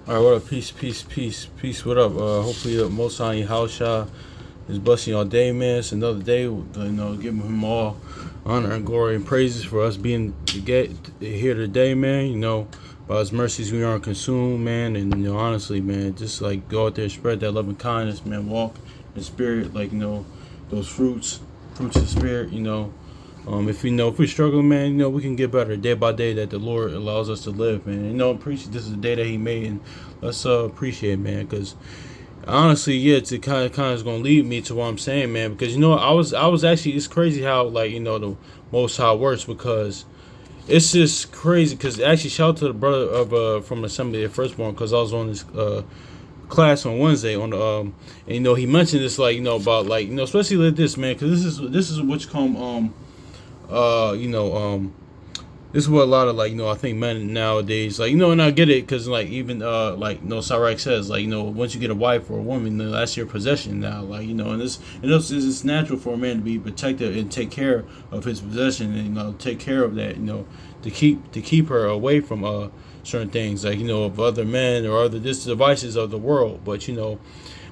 All right, what up? Peace, peace, peace, peace. What up? Hopefully, the Most High Yahushua is blessing all day, man. It's another day. Giving him all honor and glory and praises for us being to get here today, man. By His mercies we aren't consumed, man. And honestly, man, just like go out there and spread that love and kindness, man. Walk in spirit, those fruits of spirit. If we struggle, man, we can get better day by day that the Lord allows us to live, man. Appreciate this is the day that He made, and let's appreciate, man, because honestly, yeah, it's kind of is gonna lead me to what I'm saying, man. Because I was actually, it's crazy how the Most High works, because it's just crazy. Because actually, shout out to the brother of from Assembly of Firstborn, because I was on this class on Wednesday on the and he mentioned this about especially like this, man, because this is what's come uh, you know, um, this is what a lot of I think men nowadays and I get it, because even Sirach says once you get a wife or a woman, that's your possession now, and it's natural for a man to be protected and take care of his possession, and take care of that, to keep her away from certain things of other men or other devices of the world,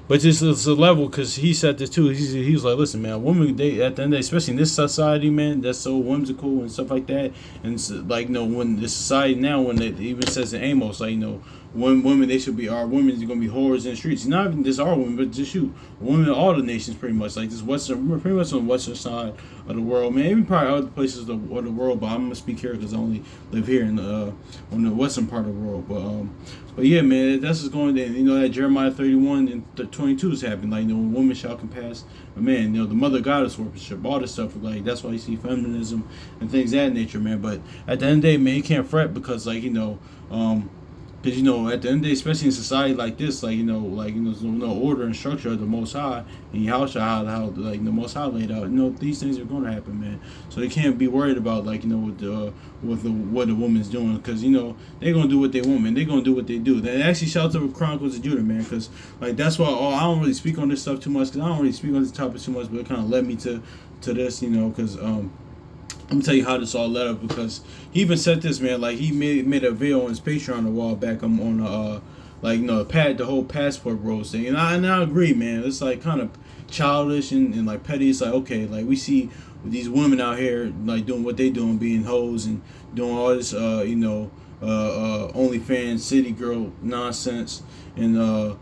but this is a level, because he said this too. He was like, listen, man, women, they, at the end of the day, especially in this society, man, that's so whimsical and stuff like that. And it's when the society now, when it even says in Amos, when women, they should be, our women are going to be whores in the streets. Not even just our women, but just women in all the nations, pretty much. Like this Western, we're pretty much on the Western side of the world, man. Even probably other places of the world, but I'm going to speak here because I only live here in on the Western part of the world. But yeah, man, that's what's going on. That Jeremiah 31 and 22 is happening. When women shall compass a man. The mother goddess worship, all this stuff. That's why you see feminism and things of that nature, man. But at the end of the day, man, you can't fret, because because at the end of the day, especially in society like this, there's no order and structure of the Most High, and how the Most High laid out. These things are going to happen, man. So they can't be worried about what the woman's doing, because they're gonna do what they want, man. They're gonna do what they do. They actually shout to Chronicles of Judah, man, because that's why I don't really speak on this stuff too much, because I don't really speak on this topic too much, but it kind of led me to this, because I'm gonna tell you how this all led up, because he even said this, man. He made a video on his Patreon a while back. I'm on the whole passport rules thing, and I agree, man. It's kind of childish and petty. It's okay, we see these women out here doing what they doing, being hoes and doing all this OnlyFans city girl nonsense, and now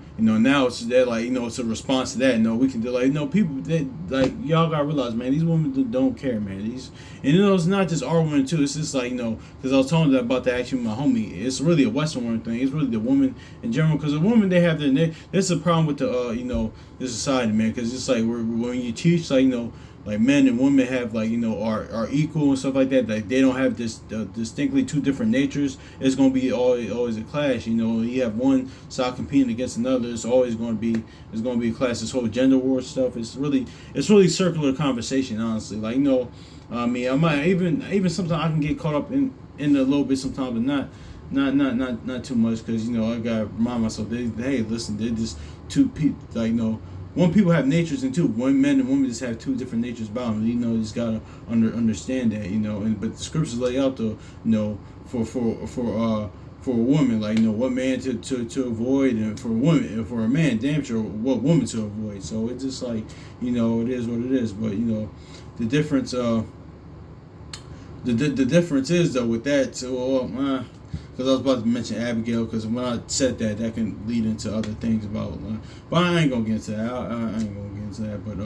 it's that it's a response to that. We can do people that y'all gotta realize, man, these women don't care, man. It's not just our women too. It's just because I was talking about that actually with my homie. It's really a Western woman thing. It's really the woman in general, because the women, they have there's a problem with the society, man, because it's when you teach men and women have are equal and stuff like that. They don't have this distinctly two different natures. It's gonna be always a clash. You have one side competing against another. It's always gonna be a clash. This whole gender war stuff. It's really circular conversation. Honestly, I I might even sometimes I can get caught up in a little bit sometimes, but not too much, because I gotta remind myself hey, listen, they're just two people. One, people have natures, and two, one, men and women just have two different natures about them. You just gotta understand that. But the scriptures lay out for a woman, what man to avoid, and for a woman, and for a man, damn sure what woman to avoid. So it's just it is what it is. But the difference the difference is, though, with that. So because I was about to mention Abigail, because when I said that can lead into other things about, but I ain't gonna get into that. I ain't gonna get into that, but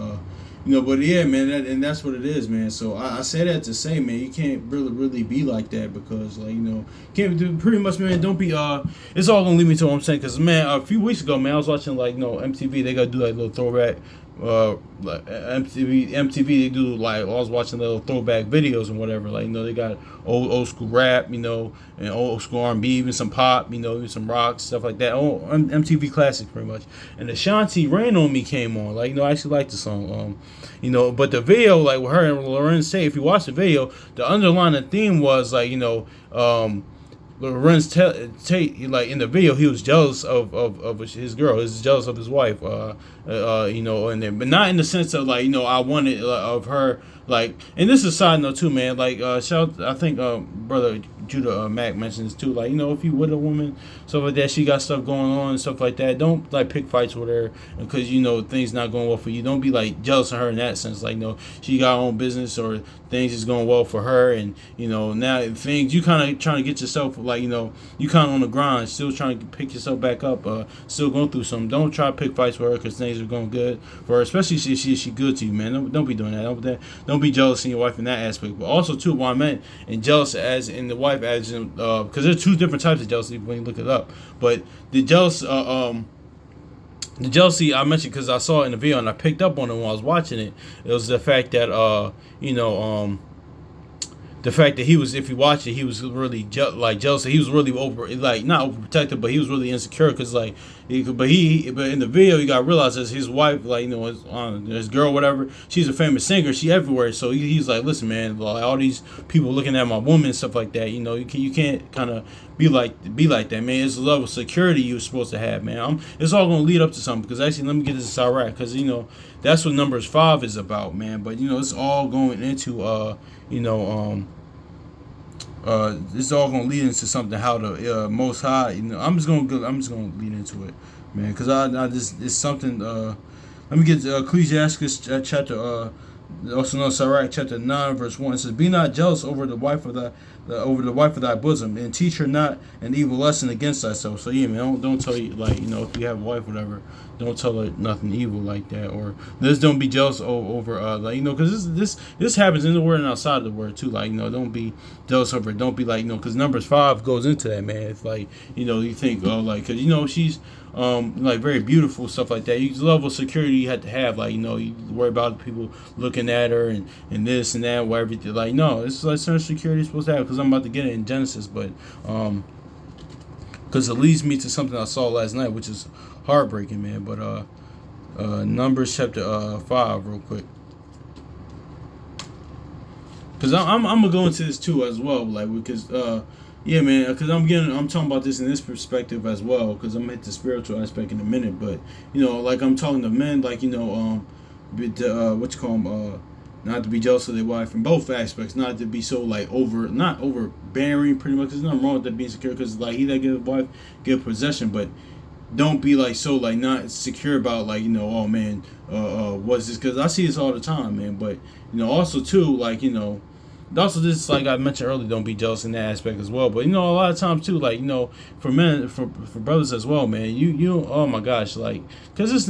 yeah, man, and that's what it is, man. So I say that to say, man, you can't really be like that, because can't do pretty much, man. Don't be it's all gonna lead me to what I'm saying, because man, a few weeks ago, man, I was watching MTV. They gotta do little throwback. MTV, they do I was watching little throwback videos and whatever. They got old school rap, and old school R&B, even some pop, even some rock stuff like that. MTV classics pretty much. And Ashanti "Rain on Me" came on. I actually like the song. But the video, with her and Lorenz Tate, if you watch the video, the underlying theme was Lorenz Tate, in the video, he was jealous of his girl. He was jealous of his wife, and then, but not in the sense of I wanted of her, and this is a side note too, man. Shout, I think brother Judah Mack mentions too. Like, if you with a woman, stuff like that, she got stuff going on and stuff like that. Don't like pick fights with her because things not going well for you. Don't be like jealous of her in that sense. Like, she got her own business or things is going well for her, and now things you kind of trying to get yourself like you kind of on the grind, still trying to pick yourself back up, still going through something. Don't try to pick fights with her because things are going good for her, especially if she good to you, man. Don't be doing that. Don't be jealous in your wife in that aspect. But also too, what I meant and jealous as in the wife as in because there's two different types of jealousy when you look it up. But the jealousy I mentioned because I saw it in the video and I picked up on it when I was watching it. It was the fact that the fact that he was, if you watch it, he was really jealous. He was really not overprotective, but he was really insecure because but in the video you got to realize that his wife, his girl, whatever, she's a famous singer, she everywhere. So he's like, listen, man, like all these people looking at my woman and stuff like that. You can't kind of be like that, man. It's a level of security you're supposed to have, man. It's all gonna lead up to something because actually, let me get this to Iraq because that's what Numbers 5 is about, man. But it's all going into this is all gonna lead into something how the Most High. I'm just gonna lead into it, man, because I just it's something. Let me get Ecclesiastes chapter also known as Sirach chapter 9 verse 1. It says, "Be not jealous over the wife of thy bosom, and teach her not an evil lesson against thyself." So yeah, man, don't tell you if you have a wife, whatever, don't tell her nothing evil like that, or just don't be jealous over because this happens in the word and outside of the word too. Don't be jealous over it. Don't be because Numbers 5 goes into that, man. It's you think because she's very beautiful, stuff like that. The level of security you had to have, you worry about people looking at her and this and that, or everything. No, it's certain security you're supposed to have. Because I'm about to get it in Genesis, but because it leads me to something I saw last night, which is heartbreaking, man. But Numbers chapter 5, real quick. Because I'm gonna go into this too as well, because yeah, man, because I'm talking about this in this perspective as well, because I'm gonna hit the spiritual aspect in a minute, but I'm talking to men, what you call them, not to be jealous of their wife in both aspects, not to be so not overbearing, pretty much. There's nothing wrong with that being secure, because he that give wife give possession, but don't be not secure about oh man, what's this? Because I see this all the time, man. But also too also this I mentioned earlier, don't be jealous in that aspect as well. But a lot of times too, for men, for brothers as well, man. You oh my gosh, because it's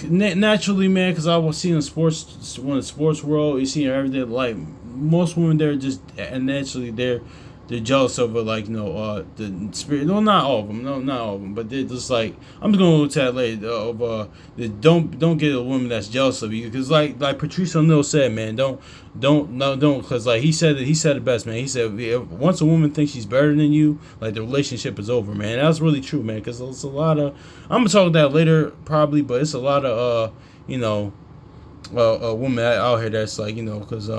naturally, man. Because I was seeing sports, when the sports world, you see everything. Most women, they're just and naturally they're jealous of the spirit. No, not all of them. No, not all of them. But they're just I'm just gonna go to that later. Don't get a woman that's jealous of you, because like Patrice O'Neal said, man, don't because he said it best, man. He said once a woman thinks she's better than you, the relationship is over, man. That's really true, man. Because it's a lot of, I'm gonna talk about that later probably, but it's a lot of women out here that's because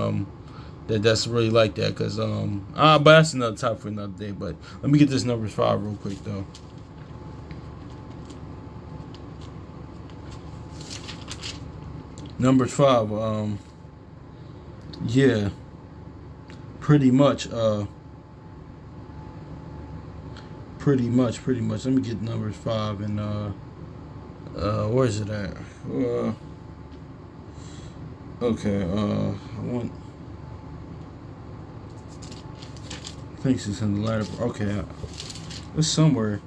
that's really like that, because but that's another topic for another day. But let me get this Numbers 5 real quick though. Numbers 5, yeah, pretty much. Let me get Numbers 5 and where is it at? Okay, I want. I think it's in the latter. Okay, it's somewhere.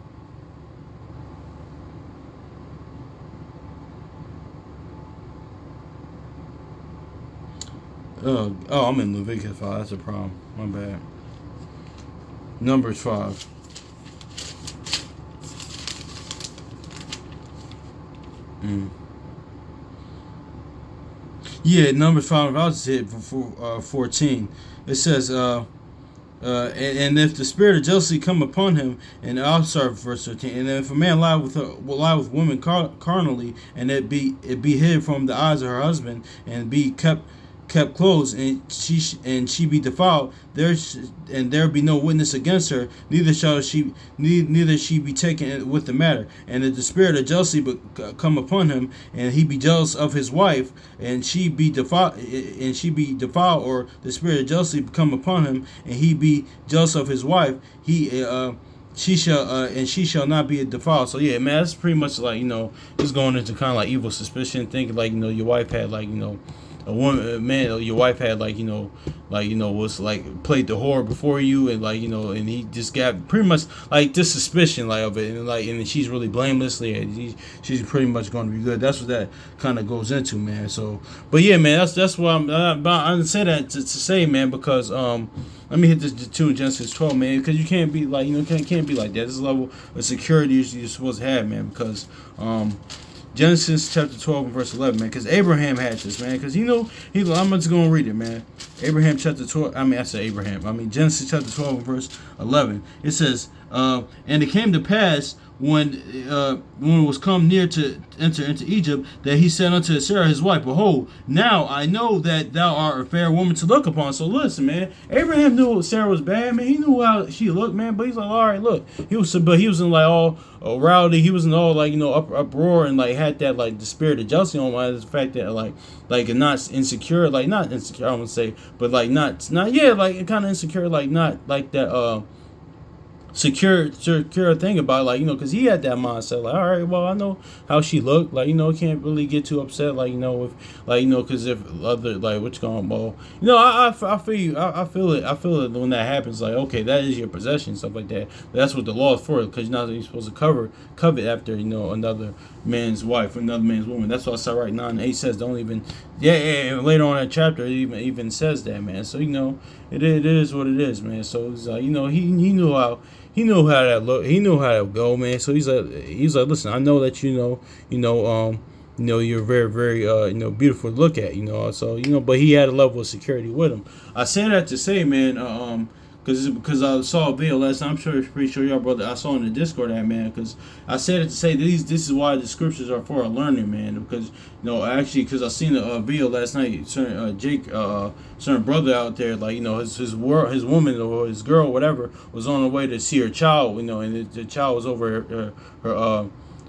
Oh, I'm in Leviticus 5. That's a problem. My bad. Numbers 5. Yeah, Numbers 5. I'll just hit for 14. It says, and if the spirit of jealousy come upon him, and I'll start verse 13. And if a man lie with women carnally, and it be hid from the eyes of her husband, and be kept kept close, and she be defiled, there be no witness against her, neither she be taken with the matter. And if the spirit of jealousy come upon him, and he be jealous of his wife, and she be defiled, or the spirit of jealousy come upon him, and he be jealous of his wife, she shall not be defiled. So yeah, man, that's pretty much like, just going into kind of like evil suspicion, thinking like, your wife had like, a woman, man, your wife had like, was like played the whore before you, and like, and he just got pretty much like this suspicion like of it, and she's really blamelessly, she's pretty much going to be good. That's what that kind of goes into, man. So, but yeah, man, that's what I'm saying that to say, man, because let me hit this too in Genesis 12, man, because you can't be like, can't be like that. This is a level of security you're supposed to have, man, because Genesis chapter 12 and verse 11, man, because Abraham had this, man, because I'm just going to read it, man. Abraham chapter 12, Genesis chapter 12 and verse 11. It says, and it came to pass when it was come near to enter into Egypt, that he said unto Sarah his wife, Behold, now I know that thou art a fair woman to look upon. So listen, man, Abraham knew Sarah was bad, man. He knew how she looked, man. But he's like, all right, look, he was in like all rowdy. He was in all like uproar, and like had that like the spirit of jealousy on him. The fact that like not insecure, like not insecure, I wouldn't say, but like not yeah, like kind of insecure, like not like that secure thing about, like, because he had that mindset, like, all right, well, I know how she looked, like, can't really get too upset, like, if, like, because if other, like, what's going on, I feel you, I feel it when that happens, like, okay, that is your possession, stuff like that. But that's what the law is for, because you're supposed to covet after, another man's wife, another man's woman. That's what I saw right now, and 8 says, don't even, and later on in that chapter, it even says that, man. So, it is what it is, man. So it's like, he knew how that look. He knew how that go, man. So he's like, listen, I know that you're very, very, beautiful to look at, So but he had a level of security with him. I say that to say, man, because I saw a video last night. I'm pretty sure y'all brother. I saw in the Discord that, man. Because I said it to say this is why the scriptures are for our learning, man. Because actually, because I seen a video last night. Certain brother out there, like his woman or his girl, whatever, was on the way to see her child, and the child was over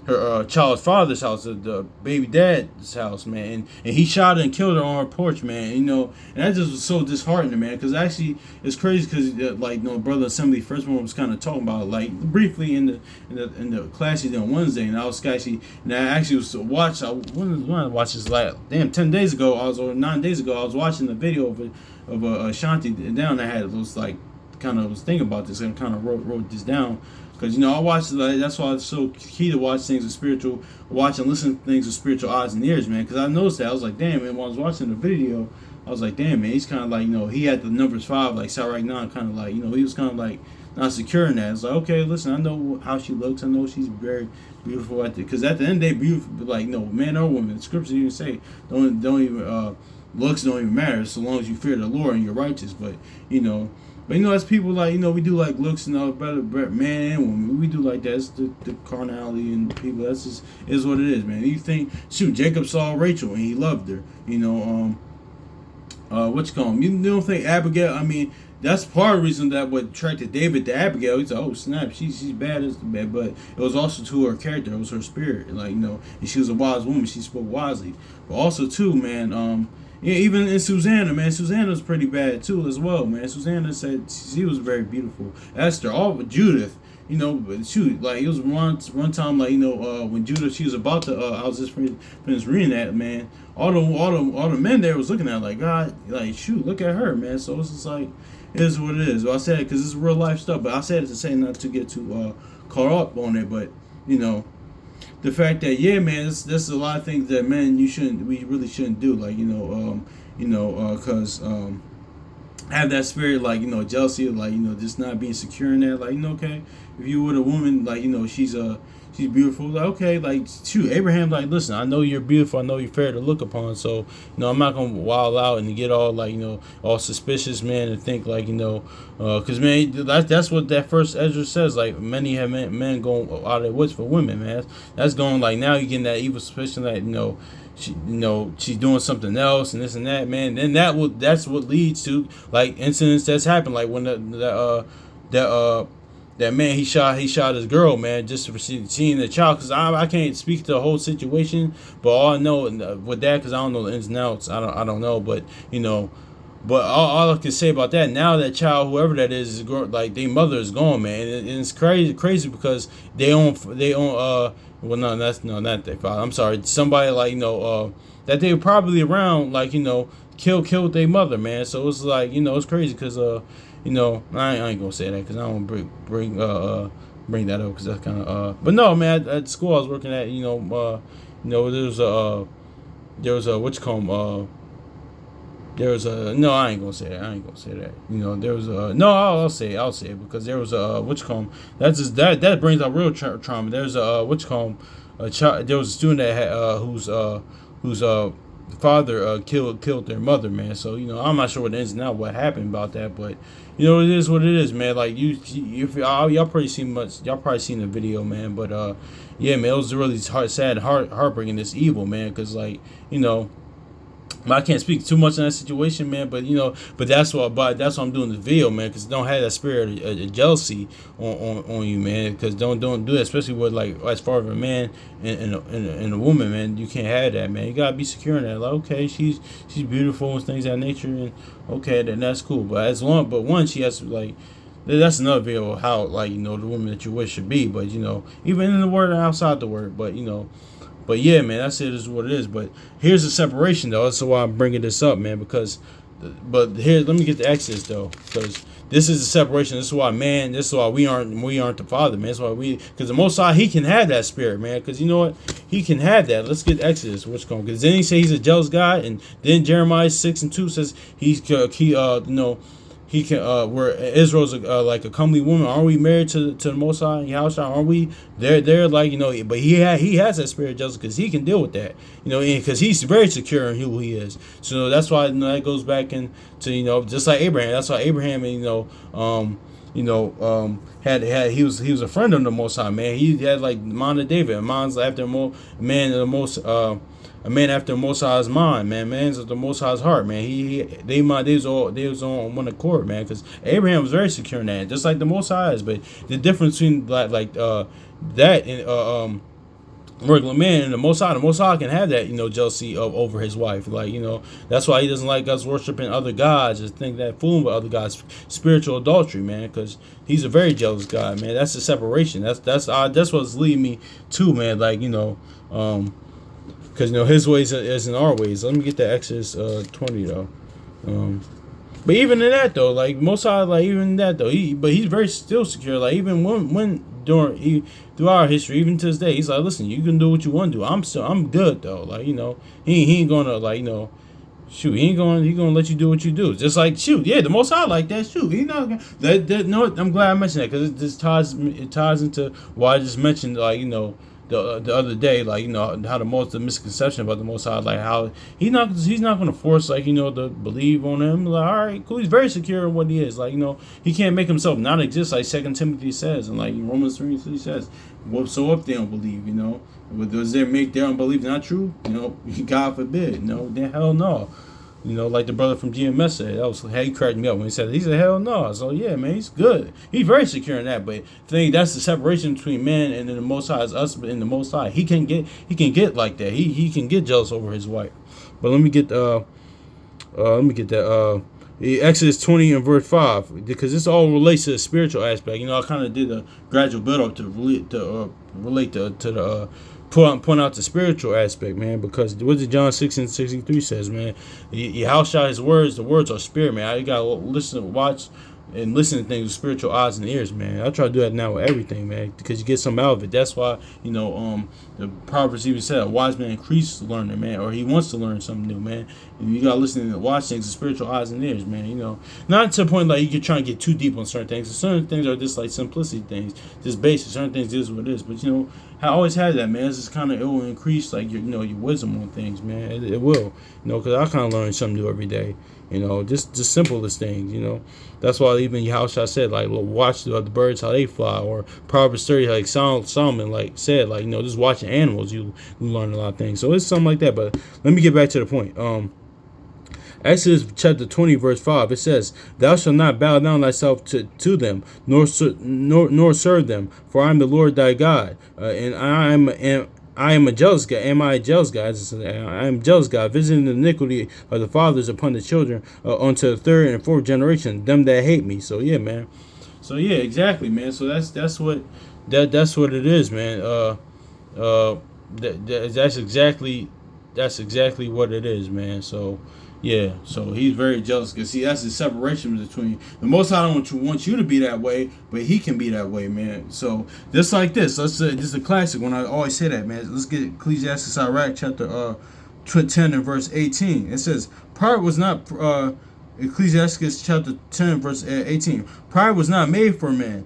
her child's father's house, the baby dad's house, man, and he shot her and killed her on her porch, man. And that just was so disheartening, man, because actually it's crazy because Brother Assembly first one was kind of talking about it, like briefly in the class he did on Wednesday, and I was actually was to watch. When I watched this 10 days ago, or 9 days ago, I was watching the video of Ashanti down that had was like kind of was thinking about this and kind of wrote this down. Because, I watch, that's why it's so key to watch things with watch and listen to things with spiritual eyes and ears, man. Because I noticed that. I was like, damn, man, when I was watching the video, I was like, damn, man, he's kind of like, he had the numbers 5, like, so right now, kind of like, he was kind of like not secure in that. It's like, okay, listen, I know how she looks. I know she's very beautiful because at the end of the day, beautiful, but like, no, man or woman, the scriptures even say, don't even, looks don't even matter so long as you fear the Lord and you're righteous. But, as people, like, we do like looks and all, better man and woman. We do like that. It's the carnality and people. That's just is what it is, man. You think, shoot, Jacob saw Rachel and he loved her. What's going? You don't think Abigail? I mean, that's part of the reason that what attracted David to Abigail. He's like, oh snap, she's bad as bad, but it was also to her character. It was her spirit, like and she was a wise woman. She spoke wisely, but also too, man. Yeah, even in Susanna, man. Susanna's pretty bad too, as well, man. Susanna said she was very beautiful. Esther, all but Judith, but shoot, like it was one time, like when Judith, she was about to. I was just finished reading that, man. All the men there was looking at her like, God, like shoot, look at her, man. So it's just like, it is what it is. Well, I said it because it's real life stuff, but I said it to say not to get too caught up on it, but the fact that, yeah, man, there's a lot of things that, man, we really shouldn't do, like, because have that spirit, like, jealousy, like, just not being secure in that, like, okay, if you with a woman, like, she's she's beautiful. Like, okay, like shoot, Abraham, like listen, I know you're beautiful, I know you're fair to look upon, so I'm not gonna wild out and get all like all suspicious, man, and think like because man, that's what that first Ezra says. Like many have men going out of their wits for women, man. That's going like now you're getting that evil suspicion that she's doing something else and this and that, man. Then that's what leads to like incidents that's happened, like when that man he shot his girl, man, just for seeing the child. Because I can't speak to the whole situation, but all I know with that, because I don't know the ins and outs, I don't know, but but all I can say about that, now that child, whoever that is like their mother is gone, man, and it's crazy because they own well, no, not their father. I'm sorry, somebody like that they were probably around, like killed their mother, man. So it's like it's crazy because I ain't gonna say that because I don't bring that up because that's kind of But no, man, at school I was working at, there was a what you call 'em, there was a no, I ain't gonna say that. There was a no. I'll say it because there was a what you call 'em, that's just that brings up real trauma. There's a what you call 'em, a child. There was a student that had whose father killed their mother, man. So I'm not sure what ins and out what happened about that, but it is what it is, man. Like y'all probably seen the video, man. But yeah, man, it was really sad, heartbreaking. This evil, man, because like I can't speak too much on that situation, man. But that's why I'm doing the video, man, because don't have that spirit of jealousy on you, man. Because don't do that, especially with like as far as a man and a woman, man. You can't have that, man. You gotta be secure in that. Like, okay, she's beautiful and things of that nature, and okay, then that's cool. But one, she has to like. That's another video of how like the woman that you wish should be. But even in the word and outside the word, but But yeah, man, that's it. Is what it is. But here's the separation, though. That's why I'm bringing this up, man. But here, let me get the Exodus, though, because this is the separation. This is why, man. This is why we aren't the Father, man. That's why because the Most High, He can have that spirit, man. Because you know what, He can have that. Let's get Exodus. What's going? Because then He say He's a jealous God, and then Jeremiah 6:2 says He can where Israel's like a comely woman. Aren't we married to the Most High Yahushua? Aren't we? They're like but he has that spirit of justice because he can deal with that. Because he's very secure in who he is. So that's why that goes back into just like Abraham. That's why Abraham had he was a friend of the Most High, man. He had like the mind of David. A man after the Most High's mind, man. Man's of the Most High's heart, man. They was on one accord, man. Because Abraham was very secure in that, just like the Most High is. But the difference between that and regular man and the Most High can have that jealousy over his wife, like that's why he doesn't like us worshiping other gods, just think that fooling with other gods, spiritual adultery, man, because he's a very jealous God, man. That's the separation. That's what's leading me to, man, like because his ways isn't our ways. Let me get that Exodus 20 though. But even in that though, like Most High, like even in that though, he's very still secure. Like even when throughout history, even to this day, he's like, listen, you can do what you want to do. I'm good though. Like he ain't gonna like shoot, he gonna let you do what you do. Just like shoot, yeah, the Most High like that. Shoot, he not that. No, I'm glad I mentioned that because it ties into what I just mentioned. Like the other day, like how the misconception about the Most High, like how he's not gonna force to believe on him. Like, all right, cool. He's very secure in what he is. Like he can't make himself not exist, like 2 Timothy says, and like Romans 3 says. So if they don't believe, does they make their unbelief not true? God forbid. Then hell no. Like the brother from GMS said, he cracked me up when he said hell no. So yeah, man, he's good. He's very secure in that. But I think that's the separation between man and the Most High is us and the Most High. He can get like that. He can get jealous over his wife. But let me get that Exodus 20 and verse 5, because this all relates to the spiritual aspect. I kind of did a gradual build up to relate to the point out the spiritual aspect, man, because what did John 6:63 says, man? Yahushua, his words, the words are spirit, man. You gotta watch and listen to things with spiritual eyes and ears, man. I try to do that now with everything, man, because you get something out of it. That's why the Proverbs even said a wise man increases learning, man, or he wants to learn something new, man. You gotta listen and watch things with spiritual eyes and ears, man. Not to the point like you can try and get too deep on certain things. Certain things are just like simplicity things, just basic. Certain things is what it is, but I always had that, man. It's just kind of, it will increase like your wisdom on things, man. It will, because I kind of learn something new every day. Just simplest things. That's why even Yahushua said, like, look, watch the birds how they fly, or Proverbs 30, like Solomon like said, like, just watching animals, you learn a lot of things. So it's something like that. But let me get back to the point. Exodus chapter 20, verse 5, it says, "Thou shalt not bow down thyself to them, nor serve them, for I am the Lord thy God, and I am a jealous God. Am I a jealous God? I am a jealous God, visiting the iniquity of the fathers upon the children, unto the third and fourth generation, them that hate me." So yeah, man. So yeah, exactly, man. So that's what it is, man. That's exactly what it is, man. So yeah, so he's very jealous because see, that's the separation between the Most High. Don't want you to be that way, but he can be that way, man. So just like this, let's say this is a classic. When I always say that, man. Let's get Ecclesiastes Iraq chapter 10 and verse 18. It says, "Pride was not." Ecclesiastes chapter 10 verse 18. "Pride was not made for man,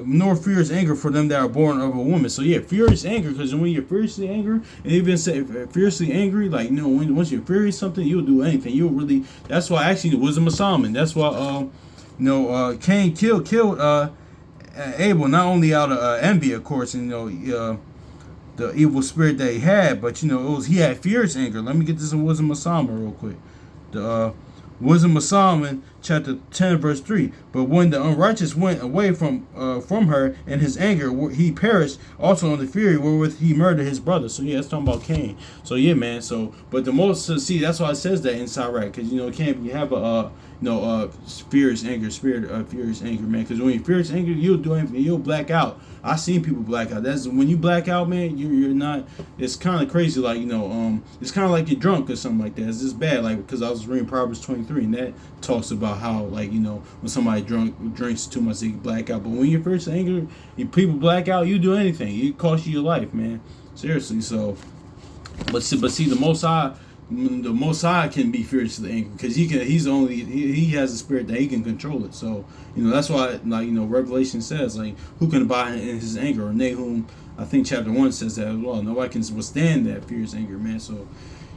nor furious anger for them that are born of a woman." So yeah, furious anger, because when you're furiously angry, and even say fiercely angry, like once you're furious something, you'll do anything. You'll really. That's why actually the wisdom of Solomon. That's why Cain killed Abel, not only out of envy, of course, and the evil spirit that he had, but he had fierce anger. Let me get this in wisdom of Solomon real quick. The Wisdom of Solomon, chapter 10, verse 3. "But when the unrighteous went away from her, in his anger, he perished also in the fury wherewith he murdered his brother." So yeah, it's talking about Cain. So yeah, man. So, but the most, see, that's why it says that in Sirach, because Cain, you have a furious anger, spirit of furious anger, man. Because when you're furious anger, you'll do anything. You'll black out. I've seen people black out. That's when you black out, man. You're not. It's kind of crazy, like it's kind of like you're drunk or something like that. It's just bad, like because I was reading Proverbs 23, and that talks about how like when somebody drinks too much, they black out. But when you're first angry, people black out. You do anything. It costs you your life, man. Seriously. So, but see, the Most High can be fiercely angry because he has a spirit that he can control it. So that's why Revelation says like who can abide in his anger, or Nahum, I think chapter 1 says that as well. Nobody can withstand that fierce anger, man. So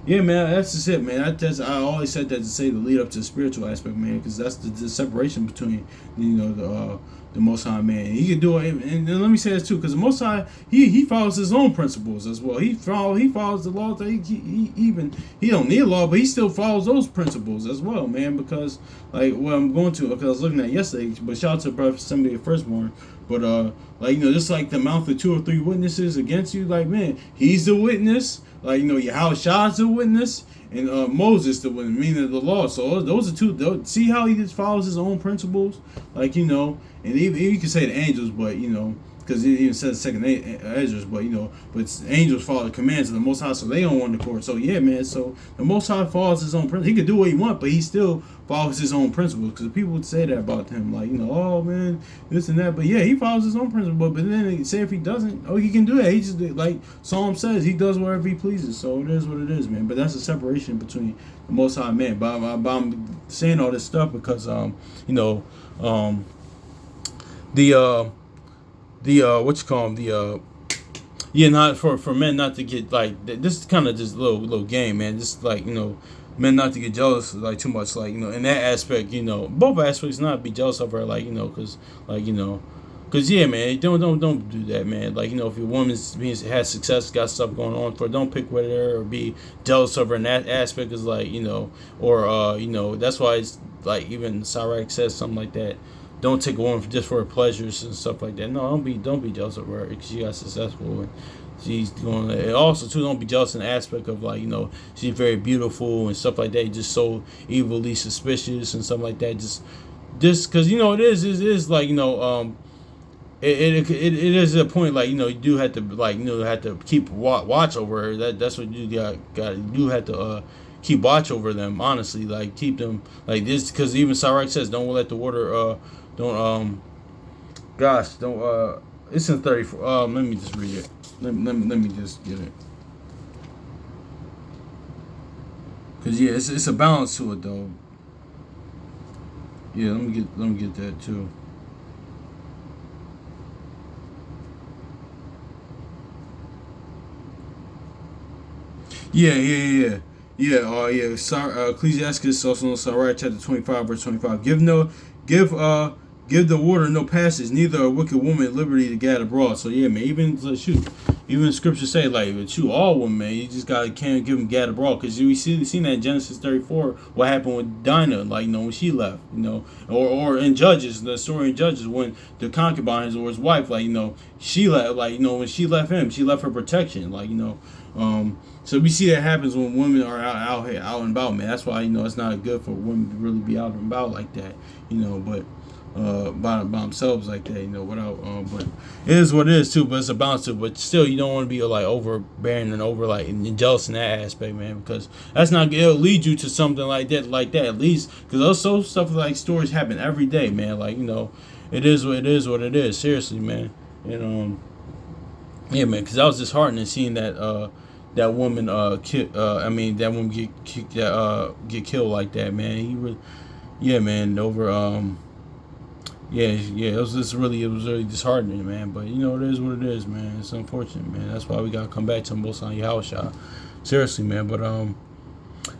yeah, man, that's just it, man. I always said that to say the lead up to the spiritual aspect, man, because that's the separation between the Most High, man. He can do it, and let me say this too, because the Most High, he follows his own principles as well. He follows the law. That he don't need a law, but he still follows those principles as well, man. Because like what I'm going to, because I was looking at yesterday, but shout out to brother somebody firstborn. But just like the mouth of 2 or 3 witnesses against you, like man, he's the witness. Like Yahushua's the witness, and Moses the witness, meaning the law. So those are two. See how he just follows his own principles, like and even you can say the angels, but because it even says second Ezra, but angels follow the commands of the Most High, so they don't want the court. So yeah, man. So the Most High follows his own principles. He could do what he wants, but he still follows his own principles. Because people would say that about him, like oh man, this and that. But yeah, he follows his own principles. But then they say if he doesn't, he can do that. He just like Psalm says, he does whatever he pleases. So it is what it is, man. But that's the separation between the Most High, man. But I'm saying all this stuff because what you call them, not for men not to get like this is kind of just little game, man. Just like men not to get jealous like too much, like in that aspect, both aspects, not be jealous of her, like because yeah, man, don't do that, man. Like if your woman has success, got stuff going on for her, don't pick with her or be jealous of her in that aspect. Is like or that's why it's like even Sirach says something like that. Don't take a woman just for her pleasures and stuff like that. No, don't be jealous of her because she got successful and she's going. And also too, don't be jealous in the aspect of like she's very beautiful and stuff like that. Just so evilly suspicious and stuff like that. Just because it is like it is a point like you do have to like have to keep watch over her. That's what you got. You have to keep watch over them. Honestly, like keep them like this because even Sirach says don't let the water it's in 34. Let me just read it. Let me just get it. Cause yeah, it's a balance to it though. Yeah, let me get that too. Yeah. Ecclesiastes also in Sirach chapter 25 verse 25. Give the warder no passage, neither a wicked woman at liberty to gad abroad. So yeah, man. Even the scriptures say like, shoot, all women, man. You just can't give them gad abroad, because we seen that in Genesis 34 what happened with Dinah, like when she left, or in Judges, the story in Judges when the concubines or his wife, she left, when she left him, she left her protection, So we see that happens when women are out here, out and about, man. That's why it's not good for women to really be out and about like that, But by themselves like that, without. But it is what it is too. But it's a balance too. But still, you don't want to be like overbearing and and jealous in that aspect, man. Because that's not. It'll lead you to something like that. At least, because also stuff like stories happen every day, man. It is what it is. What it is. Seriously, man. And yeah, man. Because I was disheartened seeing that woman that woman get killed like that, man. Yeah, man. It was really disheartening, man. But it is what it is, man. It's unfortunate, man. That's why we gotta come back to Most High Yahushua. Seriously, man. But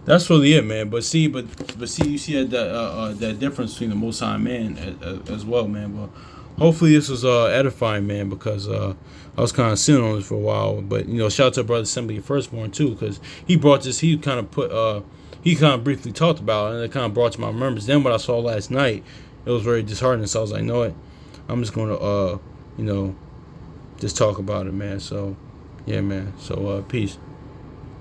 that's really it, man. But see, you see that difference between the Most High man as well, man. But hopefully this was edifying, man, because I was kind of sitting on this for a while. But shout out to Brother Assembly Firstborn too, because he brought this. He kind of briefly talked about it, and it kind of brought to my remembrance. Then what I saw last night, it was very disheartening. So I was like, what? I'm just gonna just talk about it, man. So yeah, man. So peace.